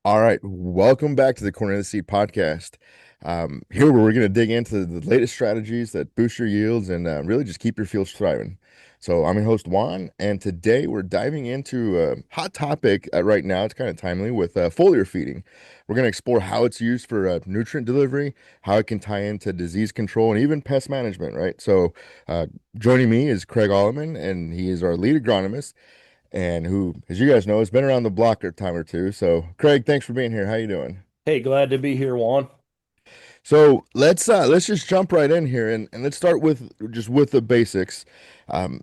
All right, welcome back to the Cornelius Seed Podcast. Here where we're going to dig into the latest strategies that boost your yields and really just keep your fields thriving. So I'm your host Juan, and today we're diving into a hot topic right now. It's kind of timely with foliar feeding. We're going to explore how it's used for nutrient delivery, how it can tie into disease control, and even pest management. Right. So joining me is Craig Allaman, and he is our lead agronomist and who, as you guys know, has been around the block a time or two. So, Craig, thanks for being here. How you doing? Hey, glad to be here, Juan. So let's just jump right in here and let's start with the basics. Um,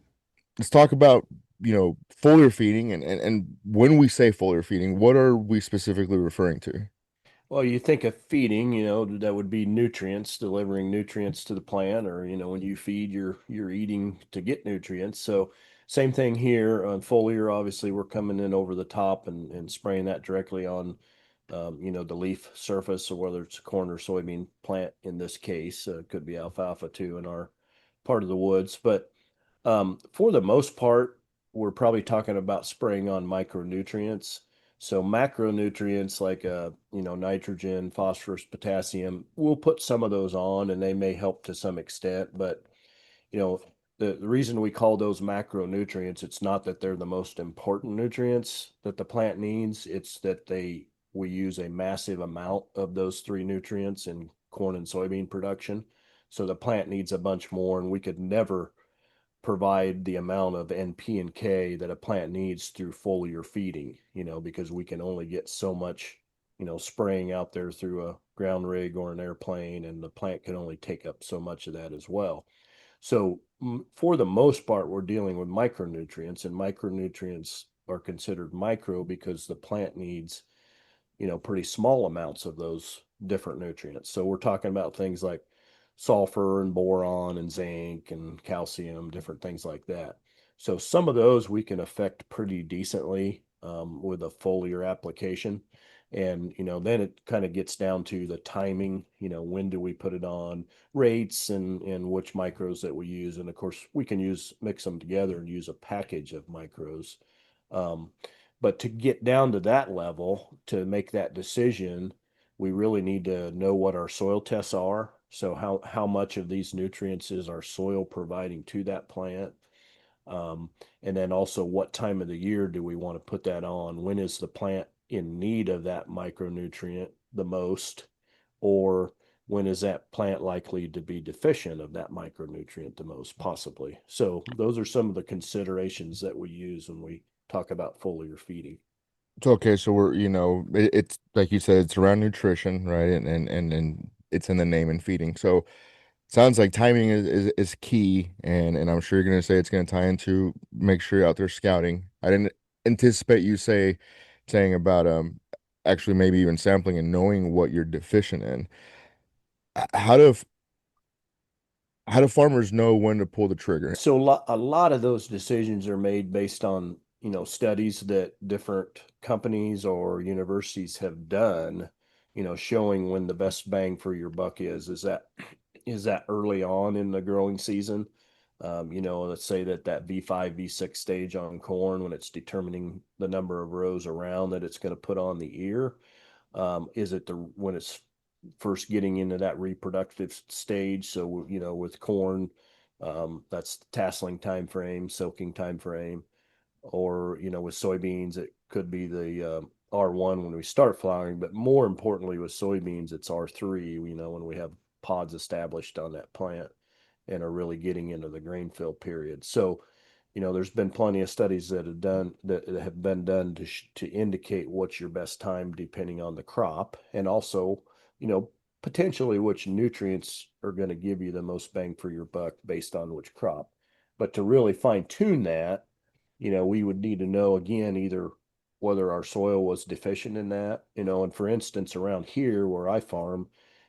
let's talk about foliar feeding and when we say foliar feeding, what are we specifically referring to? Well, you think of feeding, that would be nutrients, delivering nutrients to the plant, or when you feed, you're eating to get nutrients. So same thing here on foliar. Obviously, we're coming in over the top and spraying that directly on, the leaf surface, or whether it's a corn or soybean plant in this case. It could be alfalfa too in our part of the woods, but for the most part, we're probably talking about spraying on micronutrients. So macronutrients like nitrogen, phosphorus, potassium, we'll put some of those on and they may help to some extent, but you know, the reason we call those macronutrients, it's not that they're the most important nutrients that the plant needs, it's that we use a massive amount of those three nutrients in corn and soybean production. So the plant needs a bunch more, and we could never provide the amount of NP and K that a plant needs through foliar feeding, because we can only get so much, spraying out there through a ground rig or an airplane, and the plant can only take up so much of that as well. So, for the most part, we're dealing with micronutrients, and micronutrients are considered micro because the plant needs, pretty small amounts of those different nutrients. So we're talking about things like sulfur and boron and zinc and calcium, different things like that. So some of those we can affect pretty decently with a foliar application. And, then it kind of gets down to the timing, when do we put it on, rates and which micros that we use. And of course, we can mix them together and use a package of micros. Um, but to get down to that level, to make that decision, we really need to know what our soil tests are. So how much of these nutrients is our soil providing to that plant? Um, and then also what time of the year do we want to put that on? When is the plant in need of that micronutrient the most? Or when is that plant likely to be deficient of that micronutrient the most, possibly? So those are some of the considerations that we use when we talk about foliar feeding. It's okay. So it's like you said, it's around nutrition, right? And it's in the name and feeding. So sounds like timing is key, and I'm sure you're gonna say it's gonna tie into make sure you're out there scouting. I didn't anticipate you saying about actually maybe even sampling and knowing what you're deficient in. How do farmers know when to pull the trigger? So a lot of those decisions are made based on, studies that different companies or universities have done, showing when the best bang for your buck is. Is that early on in the growing season? Let's say that V5, V6 stage on corn, when it's determining the number of rows around that it's going to put on the ear. Is it the when it's first getting into that reproductive stage? So, with corn, that's the tasseling time frame, soaking time frame, or with soybeans, it could be the R1 when we start flowering, but more importantly with soybeans, it's R3. When we have pods established on that plant and are really getting into the grain fill period. So, there's been plenty of studies that have been done to indicate what's your best time depending on the crop, and also, you know, potentially which nutrients are going to give you the most bang for your buck based on which crop. But to really fine tune that, we would need to know again either whether our soil was deficient in that, and for instance, around here where I farm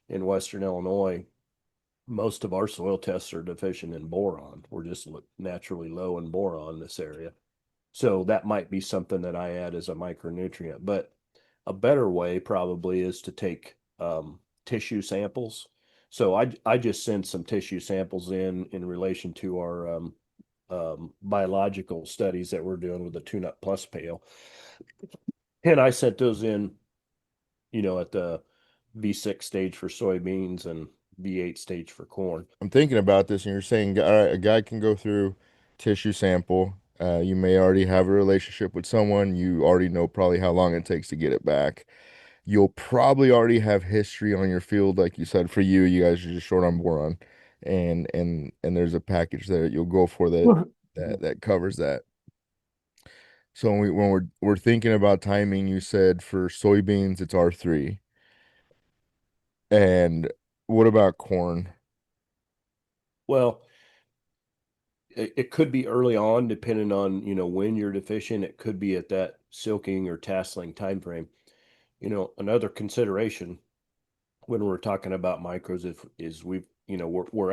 in Western Illinois, most of our soil tests are deficient in boron. We're just naturally low in boron in this area. So that might be something that I add as a micronutrient. But a better way probably is to take tissue samples. So I just send some tissue samples in relation to our biological studies that we're doing with the Tune Up Plus pail. And I sent those in at the V6 stage for soybeans and V8 stage for corn. I'm thinking about this, and you're saying, all right, a guy can go through tissue sample. You may already have a relationship with someone. You already know probably how long it takes to get it back. You'll probably already have history on your field, like you said. For you, you guys are just short on boron, and there's a package that you'll go for that covers that. So when we're thinking about timing, you said for soybeans it's R3, and what about corn? Well, it could be early on, depending on when you're deficient. It could be at that silking or tasseling time frame. Another consideration when we're talking about micros is we've we're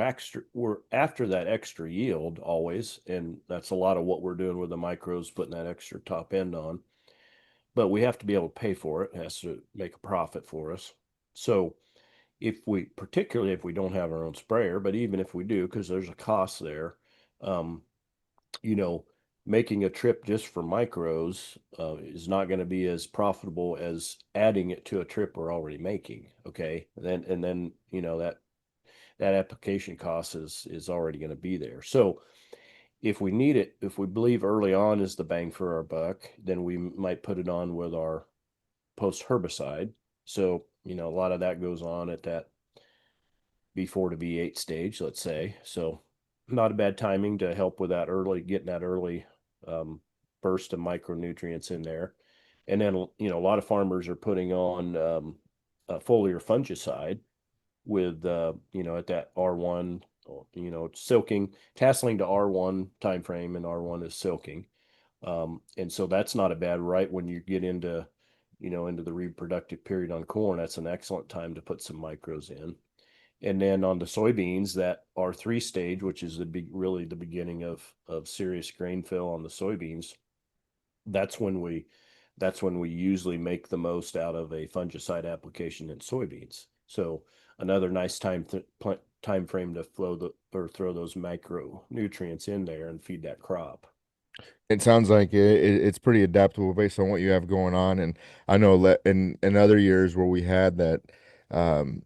after that extra yield always, and that's a lot of what we're doing with the micros, putting that extra top end on. But we have to be able to pay for it. It has to make a profit for us. So particularly if we don't have our own sprayer, but even if we do, because there's a cost there, um, you know, making a trip just for micros is not going to be as profitable as adding it to a trip we're already making. Okay, and then that application cost is already going to be there. So if we need it, if we believe early on is the bang for our buck, then we might put it on with our post herbicide. So a lot of that goes on at that V4 to V8 stage, let's say. So not a bad timing to help with that early, getting that early um, burst of micronutrients in there. And then, a lot of farmers are putting on a foliar fungicide with, at that R1, silking, tasseling to R1 time frame, and R1 is silking. And so that's not a bad right when you get into the reproductive period on corn. That's an excellent time to put some micros in. And then on the soybeans, that R3 stage, which is really the beginning of serious grain fill on the soybeans, that's when we that's when we usually make the most out of a fungicide application in soybeans. So another nice time frame to throw those micronutrients in there and feed that crop. It sounds like it's pretty adaptable based on what you have going on. And I know that in other years where we had um,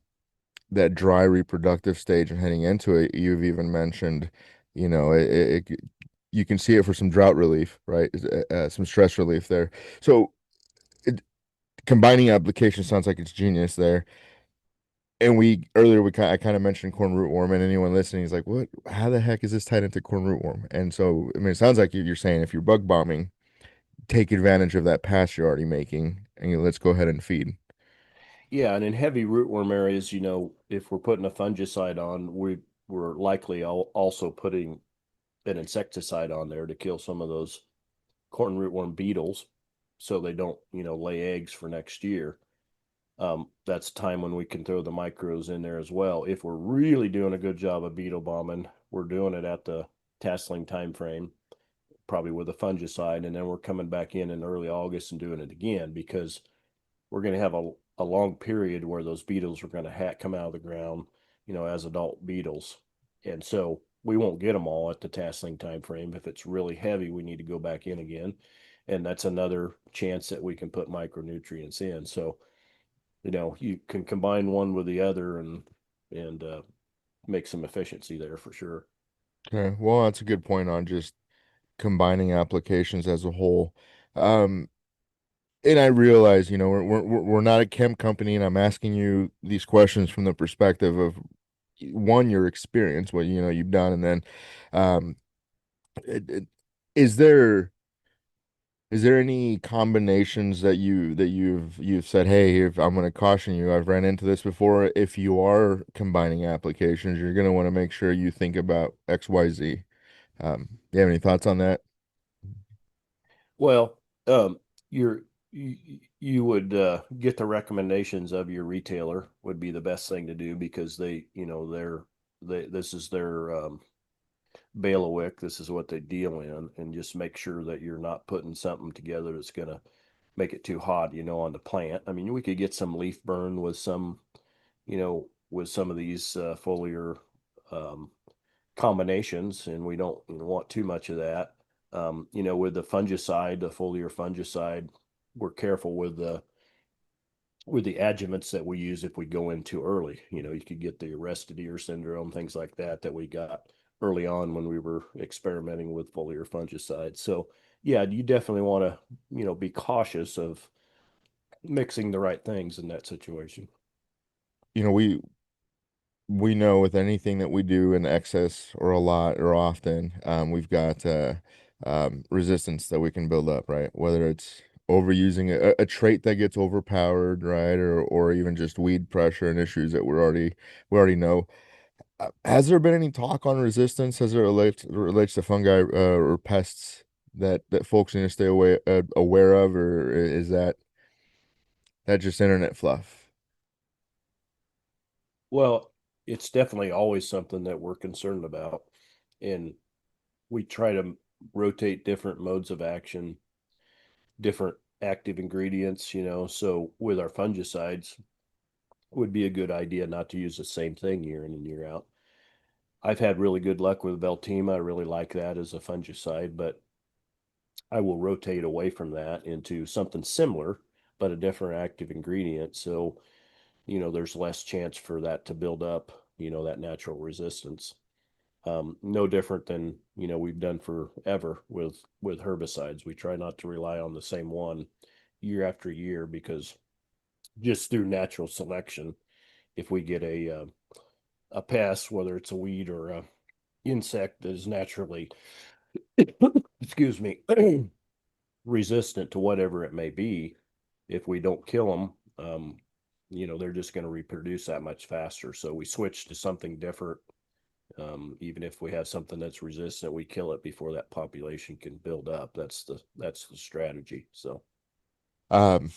that dry reproductive stage and heading into it, you've even mentioned, you can see it for some drought relief, right? Some stress relief there. So it, combining application sounds like it's genius there. And I kind of mentioned corn rootworm, and anyone listening is like, "What? How the heck is this tied into corn rootworm?" And so, I mean, it sounds like you're saying if you're bug bombing, take advantage of that pass you're already making, and let's go ahead and feed. Yeah, and in heavy rootworm areas, if we're putting a fungicide on, we're likely also putting an insecticide on there to kill some of those corn rootworm beetles, so they don't, lay eggs for next year. That's time when we can throw the micros in there as well. If we're really doing a good job of beetle bombing, we're doing it at the tasseling time frame, probably with a fungicide, and then we're coming back in early August and doing it again, because we're going to have a long period where those beetles are going to come out of the ground, as adult beetles. And so we won't get them all at the tasseling time frame. If it's really heavy, we need to go back in again. And that's another chance that we can put micronutrients in. So, you can combine one with the other and make some efficiency there for sure. Okay, well, that's a good point on just combining applications as a whole. Um, and I realize, we're not a chem company, and I'm asking you these questions from the perspective of one, your experience, what you've done, and then, um, it, it, is there any combinations that you've said, hey, if I'm going to caution you, I've ran into this before. If you are combining applications, you're going to want to make sure you think about XYZ. You have any thoughts on that? Well, you're you would get the recommendations of your retailer would be the best thing to do, because this is their bailiwick. This is what they deal in, and just make sure that you're not putting something together that's going to make it too hot, on the plant. I mean, we could get some leaf burn with some of these foliar um, combinations, and we don't want too much of that. With the fungicide, the foliar fungicide, we're careful with with the adjuvants that we use if we go in too early. You could get the arrested ear syndrome, things like that we got early on when we were experimenting with foliar fungicides. So yeah, you definitely want to, be cautious of mixing the right things in that situation. You know, we know with anything that we do in excess or a lot or often, we've got resistance that we can build up, right? Whether it's overusing a trait that gets overpowered, right, or even just weed pressure and issues that we already know. Has there been any talk on resistance as it relates to fungi or pests that folks need to stay aware of, or is that just internet fluff? Well, it's definitely always something that we're concerned about. And we try to rotate different modes of action, different active ingredients, So with our fungicides, would be a good idea not to use the same thing year in and year out. I've had really good luck with Veltima. I really like that as a fungicide, but I will rotate away from that into something similar, but a different active ingredient. So, there's less chance for that to build up, that natural resistance. No different than, we've done forever with herbicides. We try not to rely on the same one year after year because just through natural selection, if we get a pest, whether it's a weed or a insect that is naturally, excuse me, resistant to whatever it may be, if we don't kill them, they're just going to reproduce that much faster. So we switch to something different. Even if we have something that's resistant, we kill it before that population can build up. That's the strategy. So Um,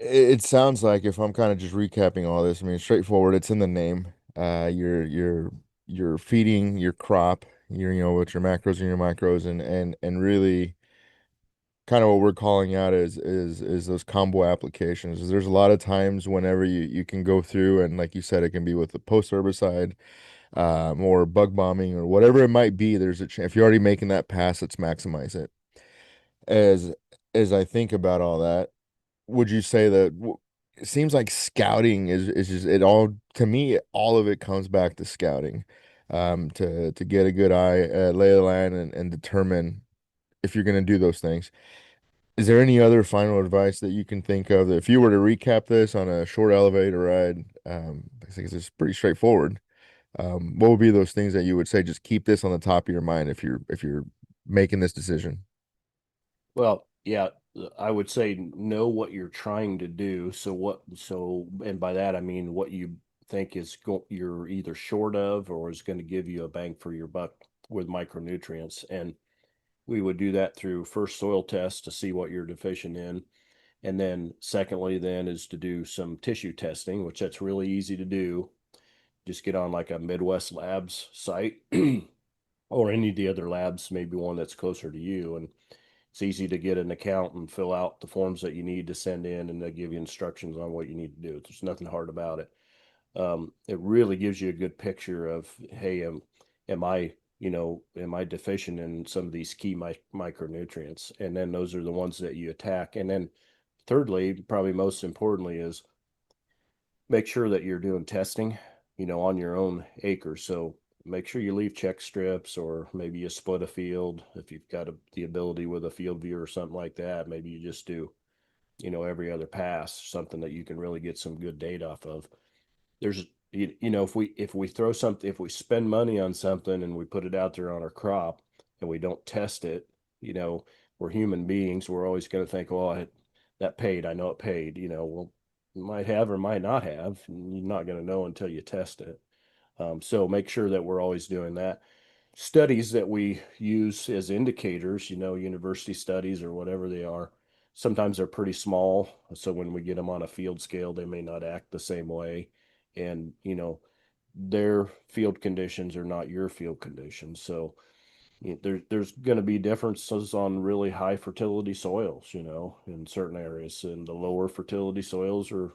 it sounds like, if I'm kind of just recapping all this, I mean, straightforward, it's in the name. You're feeding your crop, with your macros and your micros, and really kind of what we're calling out is those combo applications. There's a lot of times whenever you can go through, and like you said, it can be with the post herbicide, or bug bombing or whatever it might be. There's a chance if you're already making that pass, let's maximize it. As as I think about all that, would you say that it seems like scouting is just it all to me, all of it comes back to scouting, to get a good eye, lay of the land, and determine if you're going to do those things. Is there any other final advice that you can think of that if you were to recap this on a short elevator ride? I think it's pretty straightforward. What would be those things that you would say, just keep this on the top of your mind if you're making this decision? well, yeah, I would say know what you're trying to do. And by that I mean what you think you're either short of or is going to give you a bang for your buck with micronutrients. And we would do that through first soil tests to see what you're deficient in. And then secondly, then is to do some tissue testing, which that's really easy to do. Just get on like a Midwest Labs site or any of the other labs, maybe one that's closer to you. And it's easy to get an account and fill out the forms that you need to send in, and they give you instructions on what you need to do. There's nothing hard about it. It really gives you a good picture of, hey, am I deficient in some of these key micronutrients? And then those are the ones that you attack. And then thirdly, probably most importantly, is make sure that you're doing testing, on your own acre. So make sure you leave check strips, or maybe you split a field if you've got the ability with a field view or something like that. Maybe you just do, every other pass, something that you can really get some good data off of. There's if we throw something, if we spend money on something and we put it out there on our crop and we don't test it, you know, we're human beings. We're always going to think, well, that paid. I know it paid. Well, you might have or might not have. You're not going to know until you test it. So make sure that we're always doing that. Studies that we use as indicators, university studies or whatever they are, sometimes they're pretty small. So when we get them on a field scale, they may not act the same way. And, their field conditions are not your field conditions. So there's going to be differences on really high fertility soils, in certain areas, and the lower fertility soils are,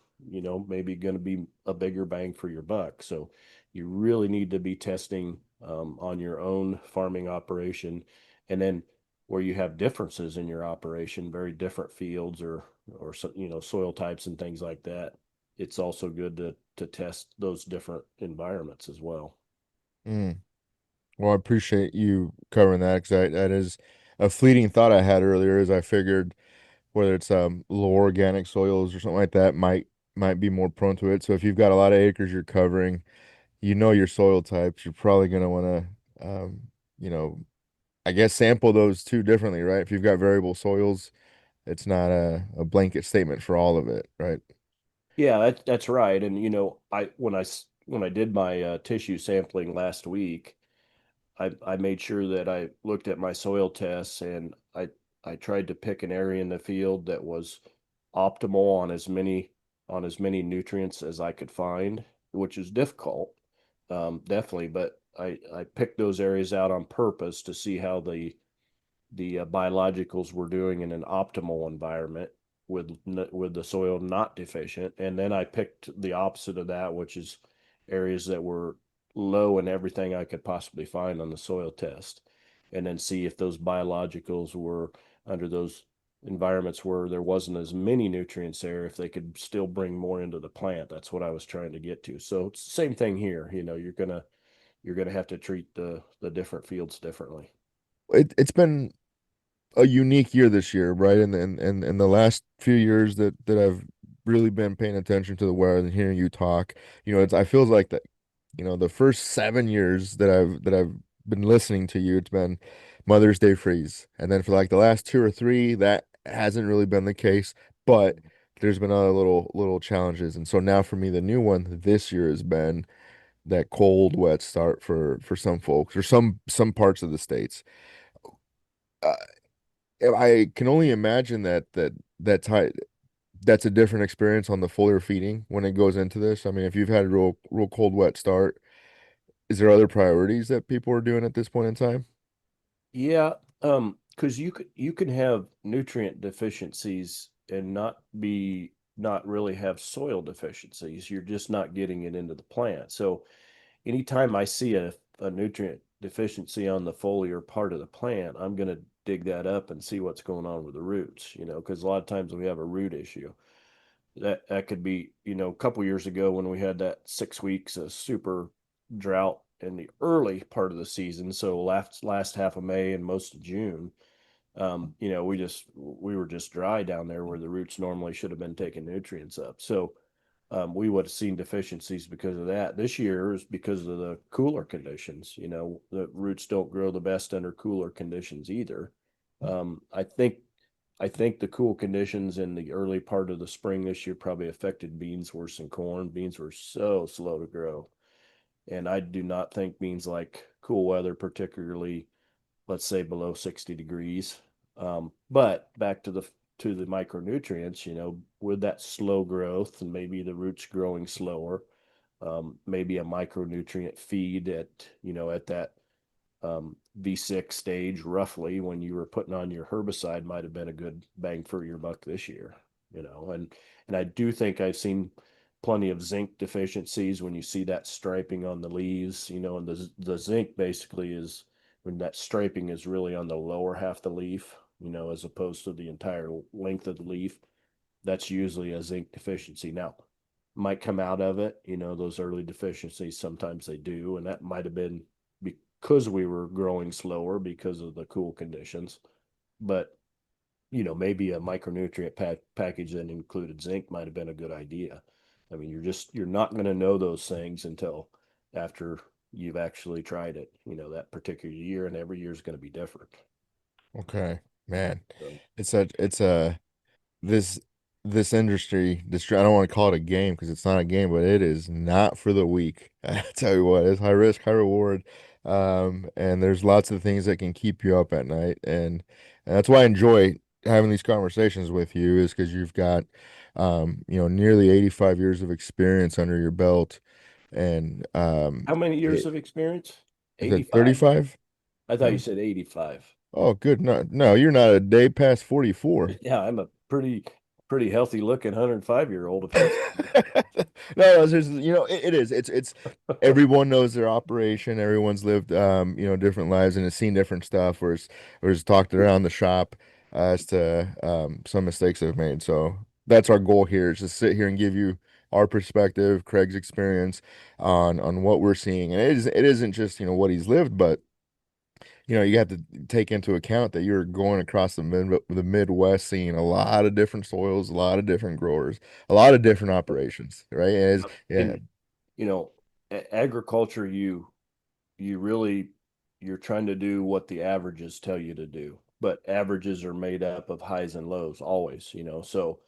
maybe going to be a bigger bang for your buck. So you really need to be testing on your own farming operation, and then where you have differences in your operation, very different fields or soil types and things like that. It's also good to test those different environments as well. Mm. Well, I appreciate you covering that because that is a fleeting thought I had earlier. As I figured whether it's low organic soils or something like that might be more prone to it. So if you've got a lot of acres you're covering, you know your soil types, you're probably going to want to, you know, I guess sample those two differently, right? If you've got variable soils, it's not a blanket statement for all of it, right? Yeah, that's right. And when I did my tissue sampling last week, I made sure that I looked at my soil tests, and I tried to pick an area in the field that was optimal on as many nutrients as I could find, which is difficult, definitely. But I picked those areas out on purpose to see how the biologicals were doing in an optimal environment with the soil not deficient, and then I picked the opposite of that, which is areas that were low in everything I could possibly find on the soil test, and then see if those biologicals were under those environments where there wasn't as many nutrients there, if they could still bring more into the plant. That's what I was trying to get to. So it's the same thing here. You're gonna have to treat the different fields differently. It's been a unique year this year, right? And the last few years that I've really been paying attention to the weather and hearing you talk, I feels like that, the first 7 years that I've been listening to you, it's been Mother's Day freeze. And then for like the last two or three, that hasn't really been the case, but there's been other little challenges. And so now for me, the new one this year has been that cold, wet start for some folks or some parts of the states. Uh, I can only imagine that's a different experience on the foliar feeding when it goes into this. I mean, if you've had a real cold, wet start, is there other priorities that people are doing at this point in time? Yeah, because you can have nutrient deficiencies and not really have soil deficiencies. You're just not getting it into the plant. So anytime I see a nutrient deficiency on the foliar part of the plant, I'm going to dig that up and see what's going on with the roots, because a lot of times we have a root issue. That could be, a couple years ago when we had that 6 weeks of super drought in the early part of the season, so last half of May and most of June. We were just dry down there where the roots normally should have been taking nutrients up. So we would have seen deficiencies because of that. This year is because of the cooler conditions. The roots don't grow the best under cooler conditions either. I think the cool conditions in the early part of the spring this year probably affected beans worse than corn. Beans were so slow to grow. And I do not think beans like cool weather, particularly, let's say, below 60 degrees. But back to the micronutrients, with that slow growth and maybe the roots growing slower, maybe a micronutrient feed at that V6 stage, roughly, when you were putting on your herbicide, might have been a good bang for your buck this year. And I do think I've seen plenty of zinc deficiencies when you see that striping on the leaves, and the zinc basically is when that striping is really on the lower half of the leaf, as opposed to the entire length of the leaf. That's usually a zinc deficiency. Now, might come out of it, those early deficiencies, sometimes they do, and that might have been because we were growing slower because of the cool conditions. But, maybe a micronutrient package that included zinc might have been a good idea. I mean, you're not going to know those things until after you've actually tried it, that particular year, and every year is going to be different. Okay, man, So, it's a this this industry, I don't want to call it a game because it's not a game, but it is not for the weak. I tell you what, it's high risk, high reward. And there's lots of things that can keep you up at night. And that's why I enjoy having these conversations with you is because you've got nearly 85 years of experience under your belt. And how many years it of experience? is it 85? 35? I thought you said 85. Oh, good. No, no, you're not a day past 44. Yeah, I'm a pretty pretty healthy looking 105-year-old if that's No, it is. It's everyone knows their operation. Everyone's lived, different lives and has seen different stuff, or has talked around the shop as to some mistakes they've made. So that's our goal here is to sit here and give you our perspective, Craig's experience on what we're seeing. And it isn't just, what he's lived, but you have to take into account that you're going across the Midwest, seeing a lot of different soils, a lot of different growers, a lot of different operations, right? Yeah, in you know agriculture. You really you're trying to do what the averages tell you to do, but averages are made up of highs and lows always, so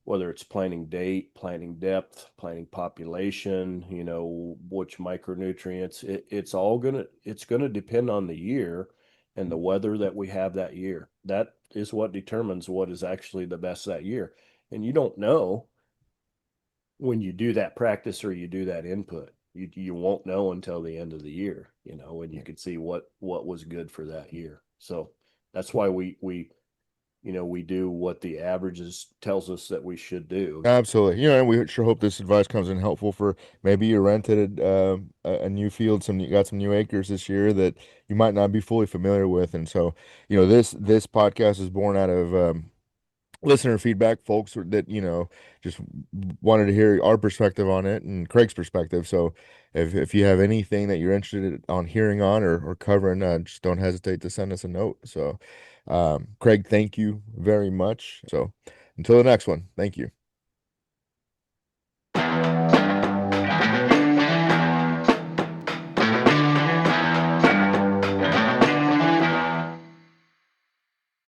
whether it's planting date, planting depth, planting population, which micronutrients, it's gonna depend on the year and the weather that we have that year. That is what determines what is actually the best that year. And you don't know when you do that practice or you do that input. You won't know until the end of the year, when you can see what was good for that year. So that's why we do what the averages tells us that we should do. absolutely. And we sure hope this advice comes in helpful for maybe you rented a new field, you got some new acres this year that you might not be fully familiar with, and so this podcast is born out of listener feedback, folks that just wanted to hear our perspective on it and Craig's perspective. So if you have anything that you're interested on hearing on or covering, just don't hesitate to send us a note. So Craig, thank you very much. So until the next one, thank you.